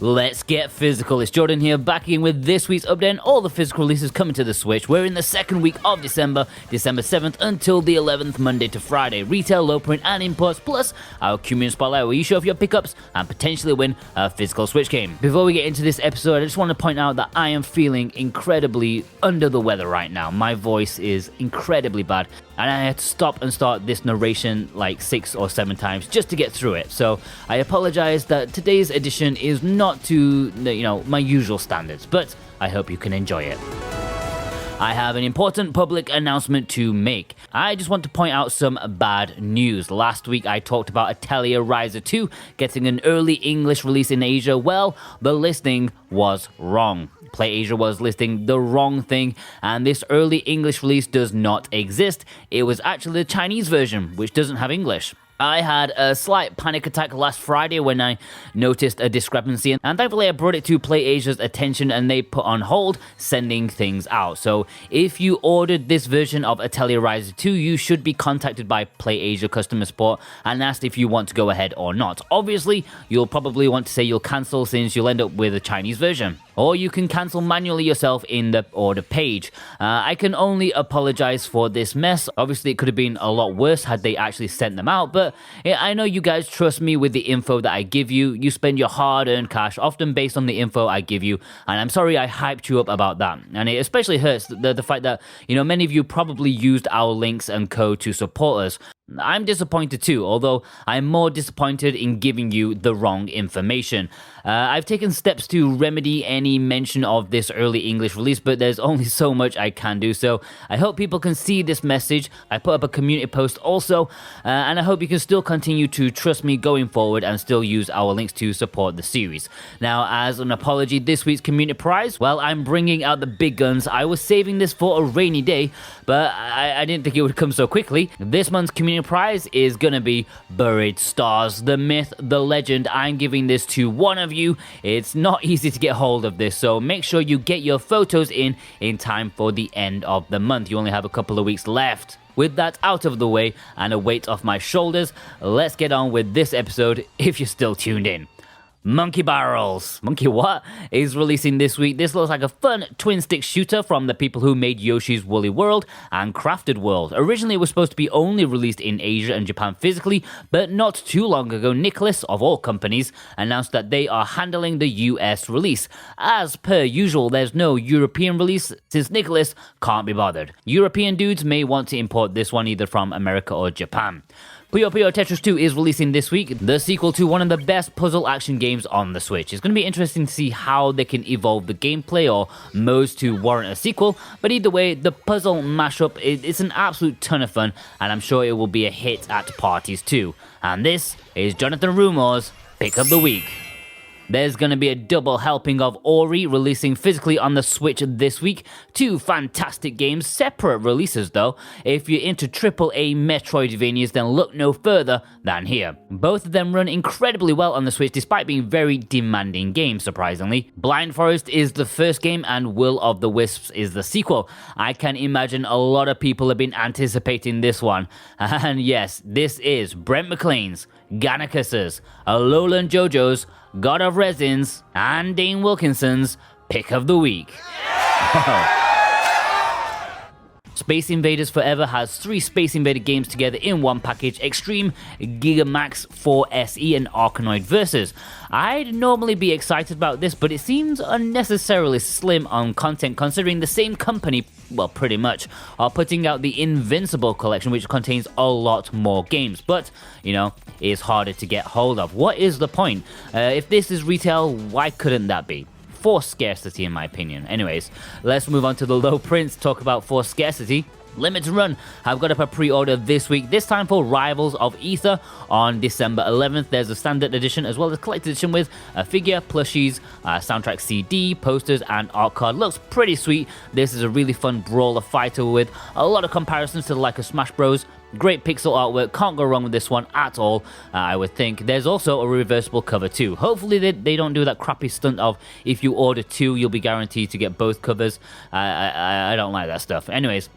Let's get physical. It's Jordan here, back in with this week's update and all the physical releases coming to the Switch. We're in the second week of December 7th until the 11th, Monday to Friday. Retail, low print, and imports, plus our community spotlight where you show off your pickups and potentially win a physical Switch game. Before we get into this episode, I just want to point out that I am feeling incredibly under the weather right now. My voice is incredibly bad, and I had to stop and start this narration like 6 or 7 times just to get through it. So I apologize that today's edition is not to, my usual standards, but I hope you can enjoy it. I have an important public announcement to make. I just want to point out some bad news. Last week I talked about Atelier Ryza 2 getting an early English release in Asia. Well, the listing was wrong. PlayAsia was listing the wrong thing, and this early English release does not exist. It was actually the Chinese version, which doesn't have English. I had a slight panic attack last Friday when I noticed a discrepancy, and thankfully I brought it to PlayAsia's attention and they put on hold sending things out. So if you ordered this version of Atelier Ryza 2, you should be contacted by PlayAsia customer support and asked if you want to go ahead or not. Obviously, you'll probably want to say you'll cancel since you'll end up with a Chinese version. Or you can cancel manually yourself in the order page. I can only apologize for this mess. Obviously, it could have been a lot worse had they actually sent them out, but I know you guys trust me with the info that I give you. You spend your hard-earned cash, often based on the info I give you, and I'm sorry I hyped you up about that. And it especially hurts the fact that, many of you probably used our links and code to support us. I'm disappointed too, although I'm more disappointed in giving you the wrong information. I've taken steps to remedy any mention of this early English release, but there's only so much I can do, so I hope people can see this message. I put up a community post also, and I hope you can still continue to trust me going forward and still use our links to support the series. Now, as an apology, this week's community prize, well, I'm bringing out the big guns. I was saving this for a rainy day, but I didn't think it would come so quickly. This month's community prize is gonna be Buried Stars, the myth, the legend. I'm giving this to one of you. It's not easy to get hold of this, so make sure you get your photos in time for the end of the month. You only have a couple of weeks left. With that out of the way and a weight off my shoulders, let's get on with this episode if you're still tuned in. Monkey Barrels. Monkey what? Is releasing this week. This looks like a fun twin-stick shooter from the people who made Yoshi's Woolly World and Crafted World. Originally, it was supposed to be only released in Asia and Japan physically, but not too long ago, Nicholas, of all companies, announced that they are handling the US release. As per usual, there's no European release since Nicholas can't be bothered. European dudes may want to import this one either from America or Japan. Puyo Puyo Tetris 2 is releasing this week, the sequel to one of the best puzzle action games on the Switch. It's going to be interesting to see how they can evolve the gameplay or modes to warrant a sequel, but either way, the puzzle mashup it's an absolute ton of fun, and I'm sure it will be a hit at parties too. And this is Jonathan Rumor's Pick of the Week. There's going to be a double helping of Ori releasing physically on the Switch this week. 2 fantastic games, separate releases though. If you're into AAA Metroidvanias, then look no further than here. Both of them run incredibly well on the Switch despite being very demanding games, surprisingly. Blind Forest is the first game and Will of the Wisps is the sequel. I can imagine a lot of people have been anticipating this one. And yes, this is Brent McLean's, Gannicus's, Alolan JoJo's, God of Resins, and Dane Wilkinson's Pick of the Week. Space Invaders Forever has 3 Space Invader games together in one package: Extreme, Gigamax 4 SE, and Arkanoid Versus. I'd normally be excited about this, but it seems unnecessarily slim on content considering the same company, well, pretty much, are putting out the Invincible collection, which contains a lot more games, but, is harder to get hold of. What is the point? If this is retail, why couldn't that be? Forced scarcity, in my opinion. Anyways, let's move on to the low prints, talk about forced scarcity. Limited Run have got up a pre-order this week, this time for Rivals of Aether on December 11th. There's a standard edition as well as a collector's edition with a figure, plushies, soundtrack CD, posters, and art card. Looks pretty sweet. This is a really fun brawler fighter with a lot of comparisons to the like of Smash Bros. Great pixel artwork, can't go wrong with this one at all, I would think. There's also a reversible cover too. Hopefully they don't do that crappy stunt of if you order 2, you'll be guaranteed to get both covers. I don't like that stuff. Anyways,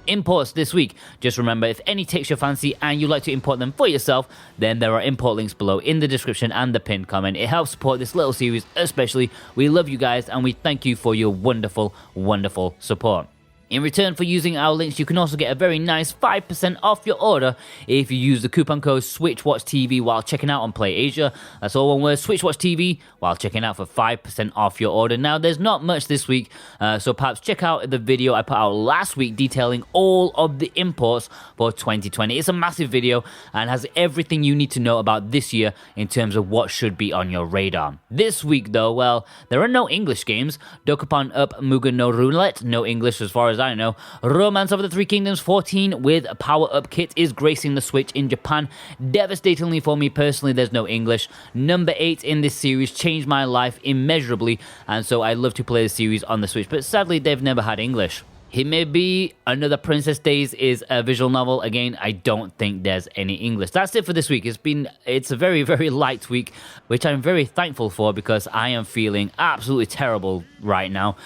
imports this week. Just remember, if any takes your fancy and you'd like to import them for yourself, then there are import links below in the description and the pinned comment. It helps support this little series especially. We love you guys and we thank you for your wonderful, wonderful support. In return for using our links, you can also get a very nice 5% off your order if you use the coupon code SwitchWatchTV while checking out on PlayAsia. That's all one word, SwitchWatchTV, while checking out for 5% off your order. Now, there's not much this week, so perhaps check out the video I put out last week detailing all of the imports for 2020. It's a massive video and has everything you need to know about this year in terms of what should be on your radar. This week, though, well, there are no English games. Dokapon Up Mugen no Roulette, no English as far as I know. Romance of the Three Kingdoms 14 with a power-up kit is gracing the Switch in Japan. Devastatingly for me personally, there's no English. Number 8 in this series changed my life immeasurably, and so I love to play the series on the Switch, but sadly they've never had English. Himebe, Another Princess Days is a visual novel. Again, I don't think there's any English. That's it for this week. It's a very, very light week, which I'm very thankful for because I am feeling absolutely terrible right now.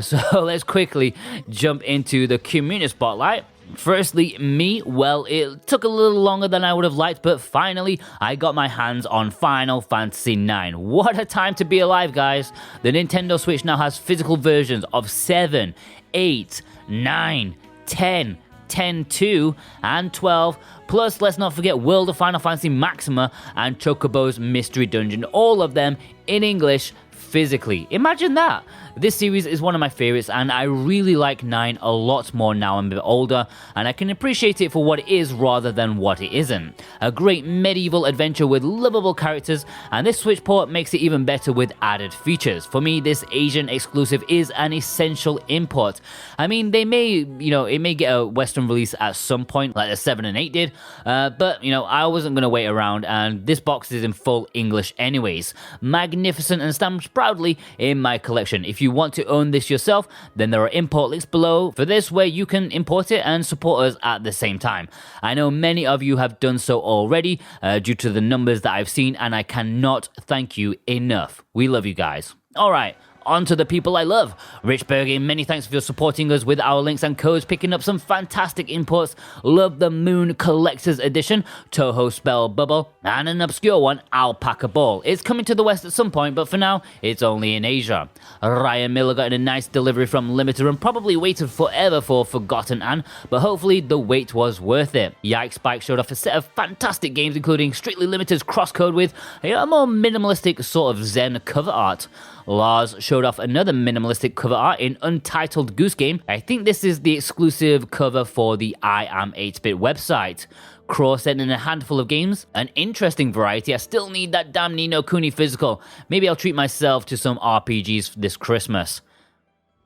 So let's quickly jump into the community spotlight. Firstly, me, well, it took a little longer than I would have liked, but finally, I got my hands on Final Fantasy IX. What a time to be alive, guys. The Nintendo Switch now has physical versions of 7, 8, 9, 10, 10-2, and 12. Plus, let's not forget World of Final Fantasy Maxima and Chocobo's Mystery Dungeon. All of them in English physically. Imagine that. This series is one of my favorites, and I really like 9 a lot more now I'm a bit older, and I can appreciate it for what it is rather than what it isn't. A great medieval adventure with lovable characters, and this Switch port makes it even better with added features. For me, this Asian exclusive is an essential import. I mean, it may get a Western release at some point, like the 7 and 8 did, but, I wasn't going to wait around, and this box is in full English anyways. Magnificent and stamped proudly in my collection. If you want to own this yourself, then there are import links below for this where you can import it and support us at the same time. I know many of you have done so already due to the numbers that I've seen, and I cannot thank you enough. We love you guys. Alright, on to the people I love. Rich Bergin, many thanks for supporting us with our links and codes, picking up some fantastic imports. Love the Moon Collector's Edition, Touhou Spell Bubble, and an obscure one, Alpaca Ball. It's coming to the West at some point, but for now, it's only in Asia. Ryan Miller got a nice delivery from Limiter and probably waited forever for Forgotten Anne, but hopefully the wait was worth it. Yike Spike showed off a set of fantastic games, including Strictly Limited's crosscode with a more minimalistic sort of Zen cover art. Lars showed off another minimalistic cover art in Untitled Goose Game. I think this is the exclusive cover for the I Am 8-Bit website. Crow sent in a handful of games, an interesting variety. I still need that damn Ni no Kuni physical. Maybe I'll treat myself to some RPGs this Christmas.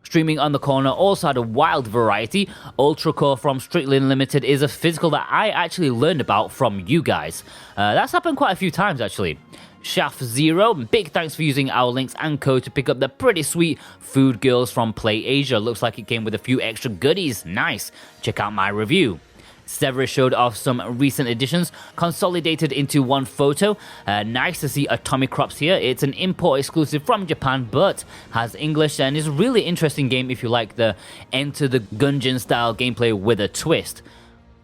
Streaming on the Corner also had a wild variety. Ultra Core from Strictly Limited is a physical that I actually learned about from you guys. That's happened quite a few times actually. Shaft Zero, big thanks for using our links and code to pick up the pretty sweet Food Girls from PlayAsia. Looks like it came with a few extra goodies. Nice. Check out my review. Severus showed off some recent additions, consolidated into one photo. Nice to see Atomic Crops here. It's an import exclusive from Japan, but has English and is a really interesting game if you like the Enter the Gungeon style gameplay with a twist.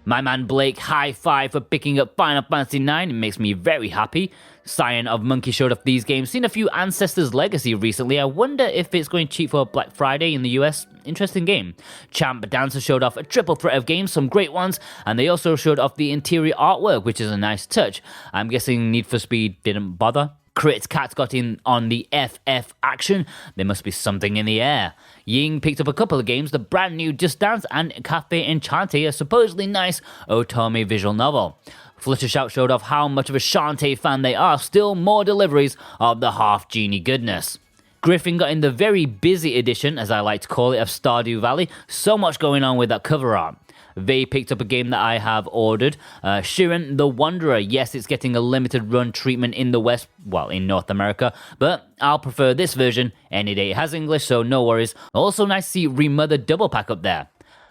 My man Blake, high five for picking up Final Fantasy IX. It makes me very happy. Scion of Monkey showed off these games. Seen a few Ancestors Legacy recently. I wonder if it's going cheap for Black Friday in the US. Interesting game. Champ Dancer showed off a triple threat of games, some great ones, and they also showed off the interior artwork, which is a nice touch. I'm guessing Need for Speed didn't bother. Crit Cat got in on the FF action. There must be something in the air. Ying picked up a couple of games, the brand new Just Dance and Cafe Enchante, a supposedly nice Otome visual novel. Fluttershout showed off how much of a Shantae fan they are, still more deliveries of the Half Genie goodness. Griffin got in the very busy edition, as I like to call it, of Stardew Valley. So much going on with that cover art. They picked up a game that I have ordered, Shiren the Wanderer. Yes, it's getting a limited run treatment in the West, well, in North America, but I'll prefer this version any day. It has English, so no worries. Also nice to see Remother Double Pack up there.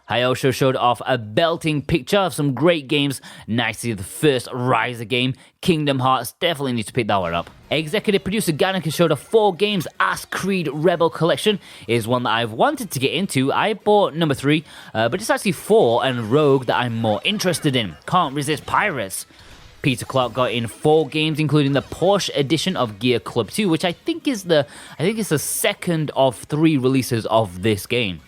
I also showed off a belting picture of some great games. Nice to see the first Riser game. Kingdom Hearts, definitely need to pick that one up. Executive producer Ganaka showed off 4 games. Ass Creed Rebel Collection is one that I've wanted to get into. I bought number 3, but it's actually 4 and Rogue that I'm more interested in. Can't resist pirates. Peter Clark got in 4 games, including the Porsche edition of Gear Club 2, which I think it's the second of 3 releases of this game.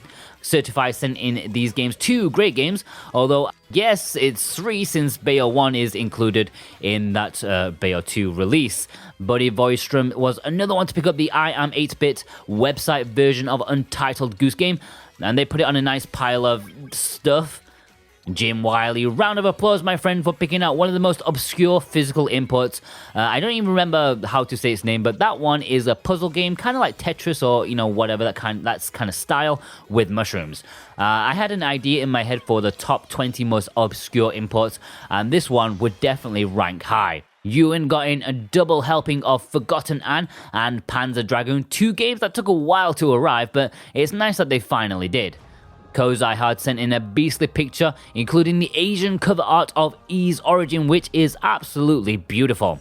Certified sent in these games, 2 great games, although yes, it's 3 since Bayo 1 is included in that Bayo 2 release. Buddy Voistrom was another one to pick up the I Am 8-bit website version of Untitled Goose Game, and they put it on a nice pile of stuff. Jim Wiley, round of applause, my friend, for picking out one of the most obscure physical imports. I don't even remember how to say its name, but that one is a puzzle game, kind of like Tetris or, whatever, that's kind of style with mushrooms. I had an idea in my head for the top 20 most obscure imports, and this one would definitely rank high. Ewan got in a double helping of Forgotten Anne and Panzer Dragoon, 2 games that took a while to arrive, but it's nice that they finally did. Kozai Hard sent in a beastly picture, including the Asian cover art of E's Origin, which is absolutely beautiful.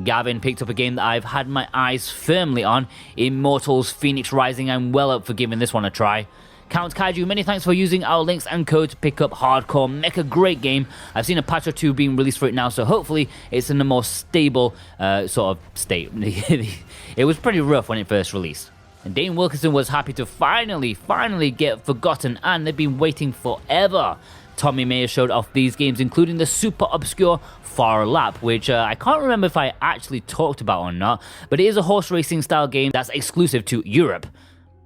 Gavin picked up a game that I've had my eyes firmly on, Immortals Phoenix Rising. I'm well up for giving this one a try. Count Kaiju, many thanks for using our links and code to pick up Hardcore Mecha, great game. I've seen a patch or 2 being released for it now, so hopefully it's in a more stable sort of state. It was pretty rough when it first released. And Dane Wilkinson was happy to finally get Forgotten, and they've been waiting forever. Tommy Mayer showed off these games, including the super obscure Far Lap, which I can't remember if I actually talked about or not, but it is a horse racing style game that's exclusive to Europe.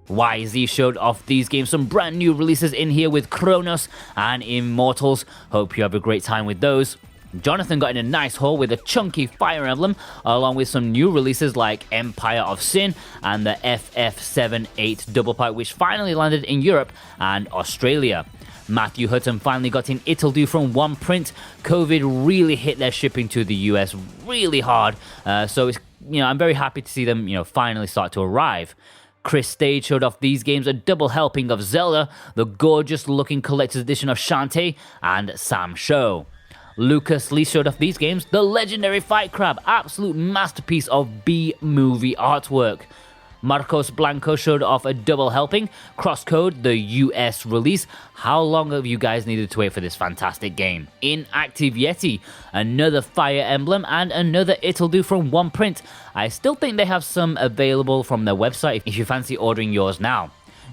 YZ showed off these games, some brand new releases in here with Kronos and Immortals. Hope you have a great time with those. Jonathan got in a nice haul with a chunky Fire Emblem, along with some new releases like Empire of Sin and the FF78 double pack, which finally landed in Europe and Australia. Matthew Hutton finally got in It'll from One Print. COVID really hit their shipping to the US really hard, so it's, I'm very happy to see them finally start to arrive. Chris Stage showed off these games, a double helping of Zelda, the gorgeous looking collector's edition of Shantae, and Sam Show. Lucas Lee showed off these games, the legendary Fight Crab, absolute masterpiece of B-movie artwork. Marcos Blanco showed off a double helping, Crosscode, the US release. How long have you guys needed to wait for this fantastic game? Inactive Yeti, another Fire Emblem, and another It'll from One Print. I still think they have some available from their website if you fancy ordering yours now.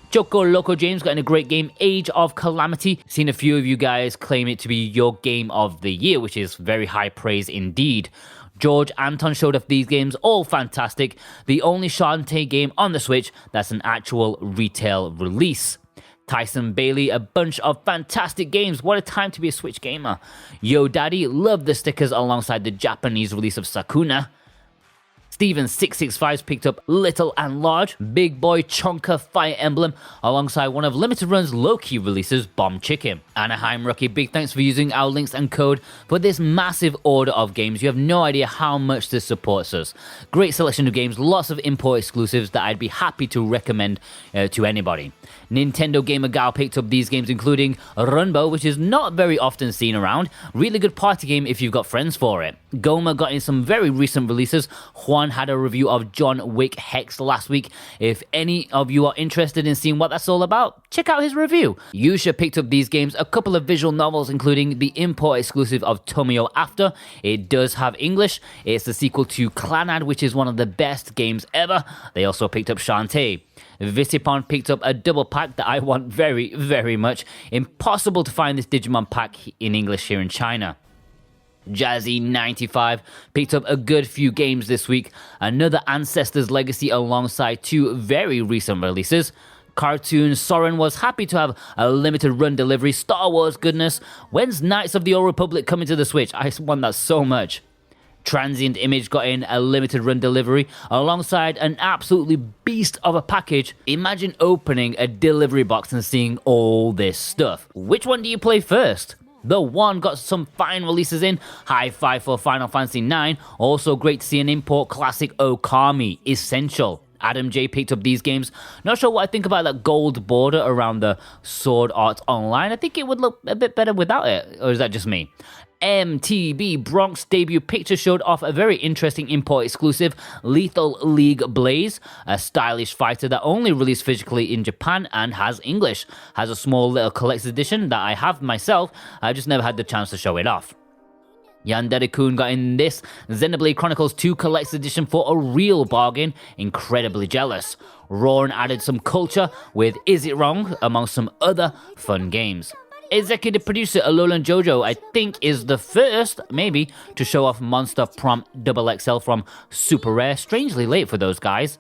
Choco Loco James got in a great game, Age of Calamity. Seen a few of you guys claim it to be your game of the year, which is very high praise indeed. George Anton showed off these games, all fantastic. The only Shantae game on the Switch that's an actual retail release. Tyson Bailey, a bunch of fantastic games. What a time to be a Switch gamer. Yo Daddy, love the stickers alongside the Japanese release of Sakuna. Steven665's picked up Little and Large, Big Boy Chonka Fire Emblem, alongside one of Limited Run's low-key releases, Bomb Chicken. Anaheim Rookie, big thanks for using our links and code for this massive order of games. You have no idea how much this supports us. Great selection of games, lots of import exclusives that I'd be happy to recommend to anybody. Nintendo Gamer Gal picked up these games, including Runbow, which is not very often seen around. Really good party game if you've got friends for it. Goma got in some very recent releases. Juan had a review of John Wick Hex last week. If any of you are interested in seeing what that's all about, check out his review. Yusha picked up these games, a couple of visual novels, including the import exclusive of Tomio After. It does have English. It's the sequel to Clanad, which is one of the best games ever. They also picked up Shantae. Visipon picked up a double pack that I want very, very much. Impossible to find this Digimon pack in English here in China. Jazzy95 picked up a good few games this week. Another Ancestors Legacy alongside 2 very recent releases. Cartoon Soren was happy to have a limited run delivery. Star Wars goodness. When's Knights of the Old Republic coming to the Switch? I want that so much. Transient Image got in a limited run delivery alongside an absolutely beast of a package. Imagine opening a delivery box and seeing all this stuff. Which one do you play first? The One got some fine releases in. High five for Final Fantasy IX. Also great to see an import classic Okami, Essential. Adam J picked up these games. Not sure what I think about that gold border around the Sword Art Online. I think it would look a bit better without it, or is that just me? MTB Bronx debut picture showed off a very interesting import exclusive Lethal League Blaze, a stylish fighter that only released physically in Japan and has English. Has a small little collector's edition that I have myself, I just never had the chance to show it off. Yandere-kun got in this Xenoblade Chronicles 2 Collector's Edition for a real bargain, incredibly jealous. Ron added some culture with Is It Wrong, among some other fun games. Executive producer Alolan Jojo, I think, is the first, maybe, to show off Monster Prompt XXL from Super Rare. Strangely late for those guys.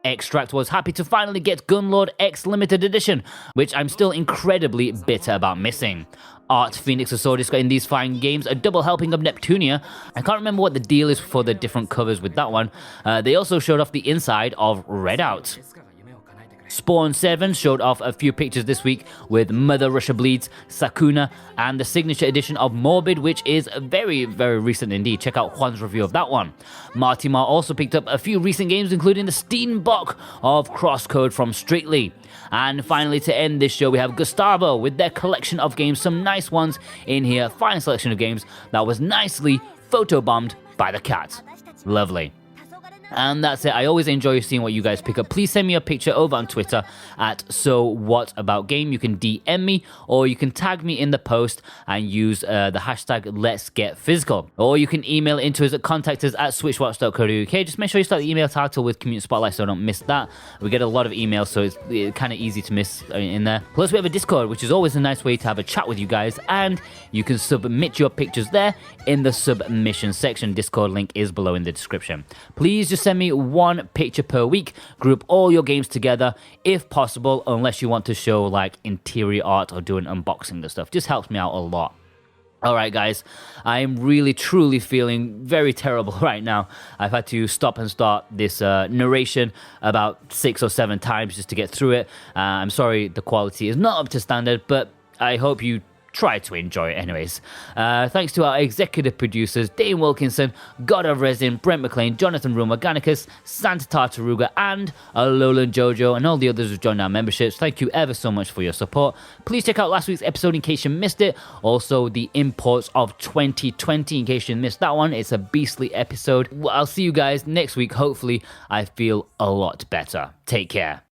Extract was happy to finally get Gunlord X Limited Edition, which I'm still incredibly bitter about missing. Art Phoenix Asordis got in these fine games a double helping of Neptunia. I can't remember what the deal is for the different covers with that one. They also showed off the inside of Redout. Spawn 7 showed off a few pictures this week with Mother Russia Bleeds, Sakuna, and the signature edition of Morbid, which is very, very recent indeed. Check out Juan's review of that one. Martimar also picked up a few recent games, including the Steenbock of Crosscode from Strictly. And finally, to end this show, we have Gustavo with their collection of games, some nice ones in here, fine selection of games that was nicely photobombed by the cat. Lovely. And that's it. I always enjoy seeing what you guys pick up. Please send me a picture over on Twitter at SoWhatAboutGame. You can DM me, or you can tag me in the post and use the hashtag Let's Get Physical. Or you can email into us at contact@switchwatch.co.uk. Just make sure you start the email title with Community Spotlight so I don't miss that. We get a lot of emails, so it's kind of easy to miss in there. Plus, we have a Discord, which is always a nice way to have a chat with you guys, and you can submit your pictures there in the submission section. Discord link is below in the description. Please just send me one picture per week. Group all your games together if possible, unless you want to show like interior art or do an unboxing and stuff. Just helps me out a lot. Alright guys, I am really truly feeling very terrible right now. I've had to stop and start this narration about 6 or 7 times just to get through it. I'm sorry the quality is not up to standard, but I hope you try to enjoy it anyways. Thanks to our executive producers, Dane Wilkinson, God of Resin, Brent McLean, Jonathan Room, Organicus, Santa Tartaruga, and Alolan Jojo, and all the others who've joined our memberships. Thank you ever so much for your support. Please check out last week's episode in case you missed it. Also, the imports of 2020 in case you missed that one. It's a beastly episode. I'll see you guys next week. Hopefully, I feel a lot better. Take care.